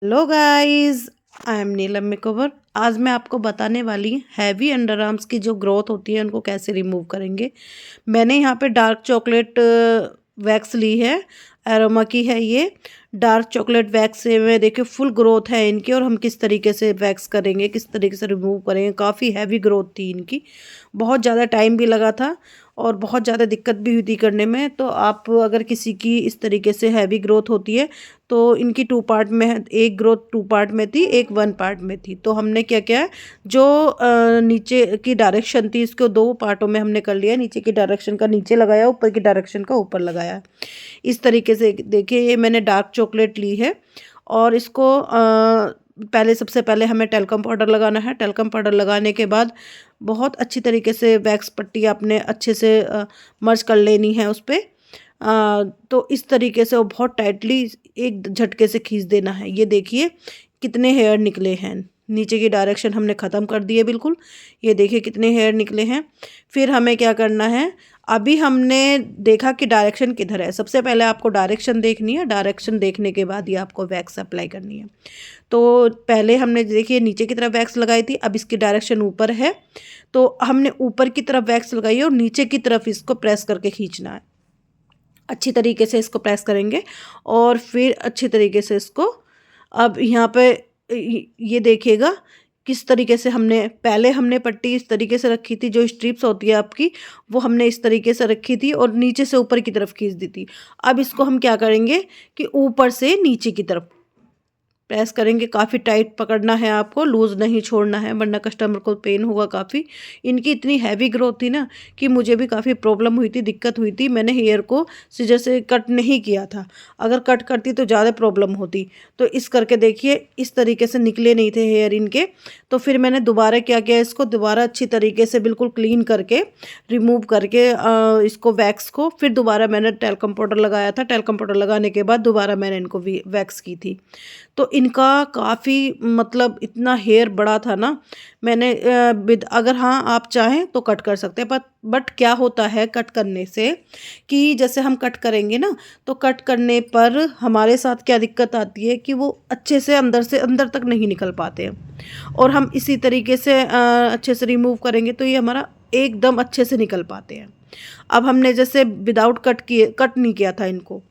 Hello guys, I am Neelam makeover. आज मैं आपको बताने वाली हैवी अंडर आर्म्स की जो ग्रोथ होती है उनको कैसे रिमूव करेंगे। मैंने यहाँ पे डार्क चॉकलेट वैक्स ली है, एरोमा की है ये। डार्क चॉकलेट वैक्स से मैं देखिए फुल ग्रोथ है इनकी, और हम किस तरीके से वैक्स करेंगे, किस तरीके से रिमूव करेंगे। काफ़ी हैवी ग्रोथ थी इनकी, बहुत ज़्यादा टाइम भी लगा था और बहुत ज़्यादा दिक्कत भी हुई थी करने में। तो आप अगर किसी की इस तरीके से हैवी ग्रोथ होती है तो इनकी टू पार्ट में है, एक ग्रोथ टू पार्ट में थी, एक वन पार्ट में थी। तो हमने क्या किया है, जो नीचे की डायरेक्शन थी इसको दो पार्टों में हमने कर लिया। नीचे की डायरेक्शन का नीचे लगाया, ऊपर की डायरेक्शन का ऊपर लगाया। इस तरीके से देखिए, ये मैंने डार्क चॉकलेट ली है और इसको पहले सबसे पहले हमें टेल्कम पाउडर लगाना है। टेल्कम पाउडर लगाने के बाद बहुत अच्छी तरीके से वैक्स पट्टी आपने अच्छे से मर्ज कर लेनी है उस पर। तो इस तरीके से वो बहुत टाइटली एक झटके से खींच देना है। ये देखिए कितने हेयर निकले हैं। नीचे की डायरेक्शन हमने ख़त्म कर दी है बिल्कुल। ये देखिए कितने हेयर निकले हैं। फिर हमें क्या करना है, अभी हमने देखा कि डायरेक्शन किधर है। सबसे पहले आपको डायरेक्शन देखनी है, डायरेक्शन देखने के बाद ही आपको वैक्स अप्लाई करनी है। तो पहले हमने देखिए नीचे की तरफ वैक्स लगाई थी, अब इसकी डायरेक्शन ऊपर है तो हमने ऊपर की तरफ वैक्स लगाई है और नीचे की तरफ इसको प्रेस करके खींचना है। अच्छी तरीके से इसको प्रेस करेंगे और फिर अच्छी तरीके से इसको, अब यहाँ पे ये देखिएगा किस तरीके से हमने पट्टी इस तरीके से रखी थी। जो स्ट्रिप्स होती है आपकी, वो हमने इस तरीके से रखी थी और नीचे से ऊपर की तरफ खींच दी थी। अब इसको हम क्या करेंगे कि ऊपर से नीचे की तरफ प्रेस करेंगे। काफ़ी टाइट पकड़ना है आपको, लूज़ नहीं छोड़ना है, वरना कस्टमर को पेन होगा काफ़ी। इनकी इतनी हैवी ग्रोथ थी ना कि मुझे भी काफ़ी प्रॉब्लम हुई थी, दिक्कत हुई थी। मैंने हेयर को सीजर से कट नहीं किया था, अगर कट करती तो ज़्यादा प्रॉब्लम होती। तो इस करके देखिए इस तरीके से निकले नहीं थे हेयर इनके। तो फिर मैंने दोबारा क्या किया, इसको दोबारा अच्छी तरीके से बिल्कुल क्लीन करके रिमूव करके इसको वैक्स को फिर दोबारा मैंने टेल्कम पाउडर लगाया था। टेल्कम पाउडर लगाने के बाद दोबारा मैंने इनको वैक्स की थी। तो इनका काफ़ी मतलब इतना हेयर बड़ा था ना। मैंने अगर हाँ आप चाहें तो कट कर सकते हैं, बट क्या होता है कट करने से कि जैसे हम कट करेंगे ना, तो कट करने पर हमारे साथ क्या दिक्कत आती है कि वो अच्छे से अंदर तक नहीं निकल पाते हैं। और हम इसी तरीके से अच्छे से रिमूव करेंगे तो ये हमारा एकदम अच्छे से निकल पाते हैं। अब हमने जैसे विदाउट कट नहीं किया था इनको,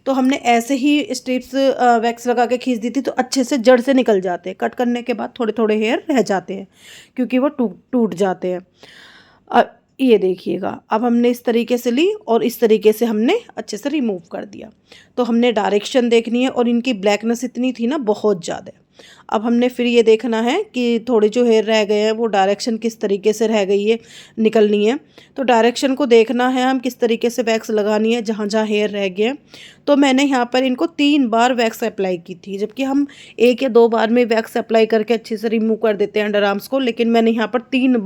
तो हमने ऐसे ही स्ट्रिप्स वैक्स लगा के खींच दी थी, तो अच्छे से जड़ से निकल जाते हैं। कट करने के बाद थोड़े थोड़े हेयर रह जाते हैं क्योंकि वो टूट जाते हैं। ये देखिएगा, अब हमने इस तरीके से ली और इस तरीके से हमने अच्छे से रिमूव कर दिया। तो हमने डायरेक्शन देखनी है, और इनकी ब्लैकनेस इतनी थी ना बहुत ज़्यादा। अब हमने फिर ये देखना है कि थोड़े जो हेयर रह गए हैं वो डायरेक्शन किस तरीके से रह गई है, निकलनी है। तो डायरेक्शन को देखना है हम किस तरीके से वैक्स लगानी है जहाँ जहाँ हेयर रह गए हैं। तो मैंने यहाँ पर इनको 3 बार वैक्स अप्लाई की थी, जबकि हम 1 या 2 बार में वैक्स अप्लाई करके अच्छे से रिमूव कर देते हैं अंडर आर्म्स को। लेकिन मैंने यहाँ पर 3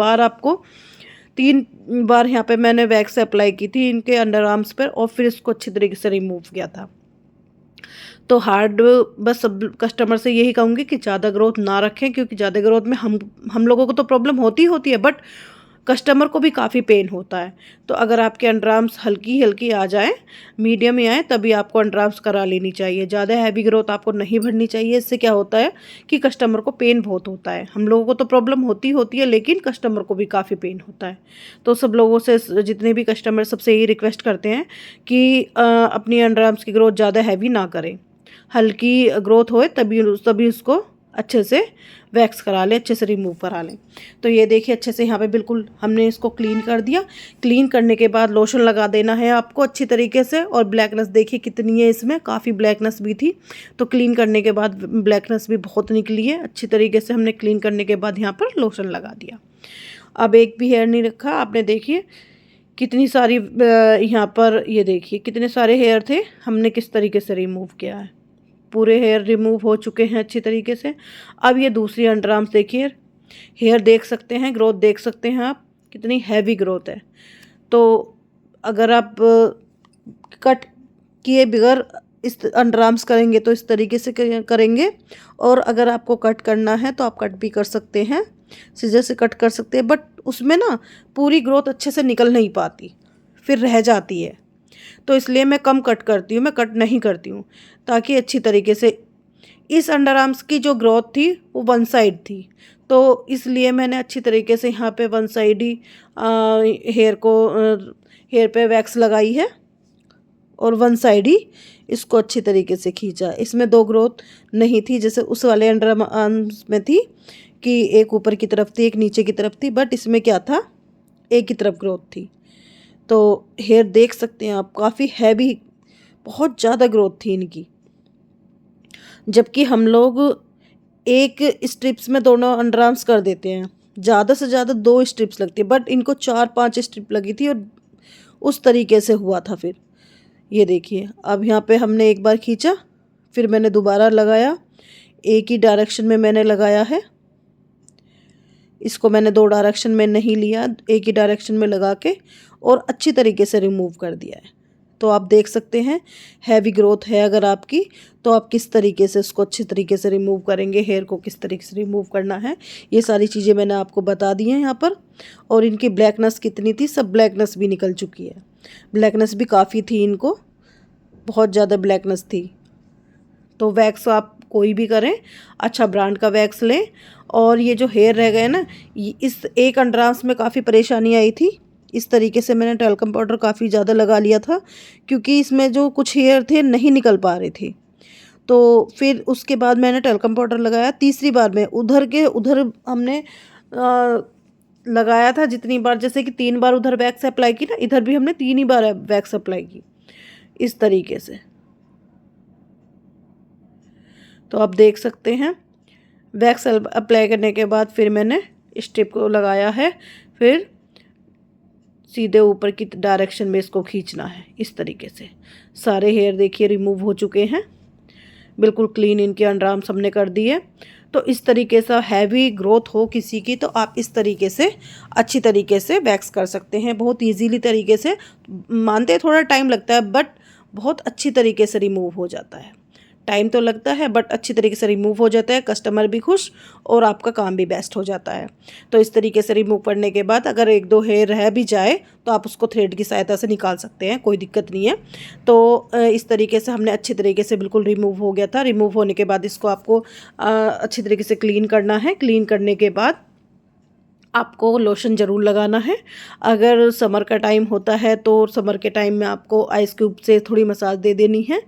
बार यहाँ पे मैंने वैक्स अप्लाई की थी इनके अंडर आर्म्स पर, और फिर इसको अच्छी तरीके से रिमूव किया था। तो हार्ड, बस सब कस्टमर से यही कहूँगी कि ज़्यादा ग्रोथ ना रखें, क्योंकि ज़्यादा ग्रोथ में हम लोगों को तो प्रॉब्लम होती है, बट कस्टमर को भी काफ़ी पेन होता है। तो अगर आपके अंडर आर्म्स हल्की हल्की आ जाए, मीडियम में आए, तभी आपको अंडर आर्म्स करा लेनी चाहिए। ज़्यादा हैवी ग्रोथ आपको नहीं भरनी चाहिए। इससे क्या होता है कि कस्टमर को पेन बहुत होता है। हम लोगों को तो प्रॉब्लम होती है, लेकिन कस्टमर को भी काफ़ी पेन होता है। तो सब लोगों से, जितने भी कस्टमर, सबसे यही रिक्वेस्ट करते हैं कि अपनी अंडर आर्म्स की ग्रोथ ज़्यादा हैवी ना करें। हल्की ग्रोथ होए तभी उसको अच्छे से वैक्स करा लें, अच्छे से रिमूव करा लें। तो ये देखिए अच्छे से यहाँ पे बिल्कुल हमने इसको क्लीन कर दिया। क्लीन करने के बाद लोशन लगा देना है आपको अच्छी तरीके से। और ब्लैकनेस देखिए कितनी है, इसमें काफ़ी ब्लैकनेस भी थी। तो क्लीन करने के बाद ब्लैकनेस भी बहुत निकली है। अच्छी तरीके से हमने क्लीन करने के बाद यहाँ पर लोशन लगा दिया। अब एक भी हेयर नहीं रखा। आपने देखिए कितनी सारी यहाँ पर, ये देखिए कितने सारे हेयर थे, हमने किस तरीके से रिमूव किया है। पूरे हेयर रिमूव हो चुके हैं अच्छी तरीके से। अब ये दूसरी अंडर आर्म्स देखिए, हेयर देख सकते हैं, ग्रोथ देख सकते हैं आप, कितनी हैवी ग्रोथ है। तो अगर आप कट किए बगैर इस अंडर आर्म्स करेंगे तो इस तरीके से करेंगे, और अगर आपको कट करना है तो आप कट भी कर सकते हैं, सीजर से कट कर सकते हैं। बट उसमें ना पूरी ग्रोथ अच्छे से निकल नहीं पाती, फिर रह जाती है। तो इसलिए मैं कम कट करती हूँ, मैं कट नहीं करती हूँ, ताकि अच्छी तरीके से इस अंडर आर्म्स की जो ग्रोथ थी वो वन साइड थी, तो इसलिए मैंने अच्छी तरीके से यहाँ पे वन साइड ही हेयर पे वैक्स लगाई है और वन साइड ही इसको अच्छी तरीके से खींचा। इसमें दो ग्रोथ नहीं थी जैसे उस वाले अंडर आर्म्स में थी कि एक ऊपर की तरफ थी एक नीचे की तरफ थी, बट इसमें क्या था, एक ही तरफ ग्रोथ थी। तो हेयर देख सकते हैं आप, काफ़ी हैवी, बहुत ज़्यादा ग्रोथ थी इनकी। जबकि हम लोग एक स्ट्रिप्स में दोनों अंडर आर्म्स कर देते हैं, ज़्यादा से ज़्यादा 2 स्ट्रिप्स लगती है, बट इनको 4-5 स्ट्रिप लगी थी और उस तरीके से हुआ था। फिर ये देखिए, अब यहाँ पे हमने एक बार खींचा, फिर मैंने दोबारा लगाया, एक ही डायरेक्शन में मैंने लगाया है। इसको मैंने 2 डायरेक्शन में नहीं लिया, एक ही डायरेक्शन में लगा के और अच्छी तरीके से रिमूव कर दिया है। तो आप देख सकते हैं हैवी ग्रोथ है अगर आपकी, तो आप किस तरीके से इसको अच्छी तरीके से रिमूव करेंगे, हेयर को किस तरीके से रिमूव करना है, ये सारी चीज़ें मैंने आपको बता दी हैं यहाँ पर। और इनकी ब्लैकनेस कितनी थी, सब ब्लैकनेस भी निकल चुकी है। ब्लैकनेस भी काफ़ी थी इनको, बहुत ज़्यादा ब्लैकनेस थी। तो वैक्स आप कोई भी करें, अच्छा ब्रांड का वैक्स लें। और ये जो हेयर रह गए ना, इस एक अंडर आर्म्स में काफ़ी परेशानी आई थी। इस तरीके से मैंने टैल्कम पाउडर काफ़ी ज़्यादा लगा लिया था क्योंकि इसमें जो कुछ हेयर थे नहीं निकल पा रहे थे। तो फिर उसके बाद मैंने टैल्कम पाउडर लगाया। तीसरी बार में उधर हमने लगाया था जितनी बार, जैसे कि 3 बार उधर वैक्स अप्लाई की ना, इधर भी हमने 3 ही बार वैक्स अप्लाई की इस तरीके से। तो आप देख सकते हैं वैक्स अप्लाई करने के बाद फिर मैंने स्ट्रिप को लगाया है, फिर सीधे ऊपर की डायरेक्शन में इसको खींचना है। इस तरीके से सारे हेयर देखिए रिमूव हो चुके हैं, बिल्कुल क्लीन इनके अंडर आर्म्स हमने कर दिए। तो इस तरीके से हैवी ग्रोथ हो किसी की तो आप इस तरीके से अच्छी तरीके से वैक्स कर सकते हैं, बहुत इजीली तरीके से। मानते थोड़ा टाइम लगता है बट बहुत अच्छी तरीके से रिमूव हो जाता है। टाइम तो लगता है बट अच्छी तरीके से रिमूव हो जाता है, कस्टमर भी खुश और आपका काम भी बेस्ट हो जाता है। तो इस तरीके से रिमूव करने के बाद अगर 1-2 हेयर रह भी जाए तो आप उसको थ्रेड की सहायता से निकाल सकते हैं, कोई दिक्कत नहीं है। तो इस तरीके से हमने अच्छी तरीके से बिल्कुल रिमूव हो गया था। रिमूव होने के बाद इसको आपको अच्छी तरीके से क्लीन करना है। क्लीन करने के बाद आपको लोशन ज़रूर लगाना है। अगर समर का टाइम होता है तो समर के टाइम में आपको आइस क्यूब से थोड़ी मसाज दे देनी है।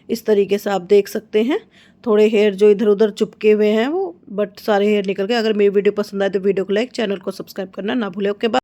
इस तरीके से आप देख सकते हैं थोड़े हेयर जो इधर उधर चिपके हुए हैं वो, बट सारे हेयर निकल गए। अगर मेरी वीडियो पसंद आए तो वीडियो को लाइक, चैनल को सब्सक्राइब करना ना भूलें। Okay bye.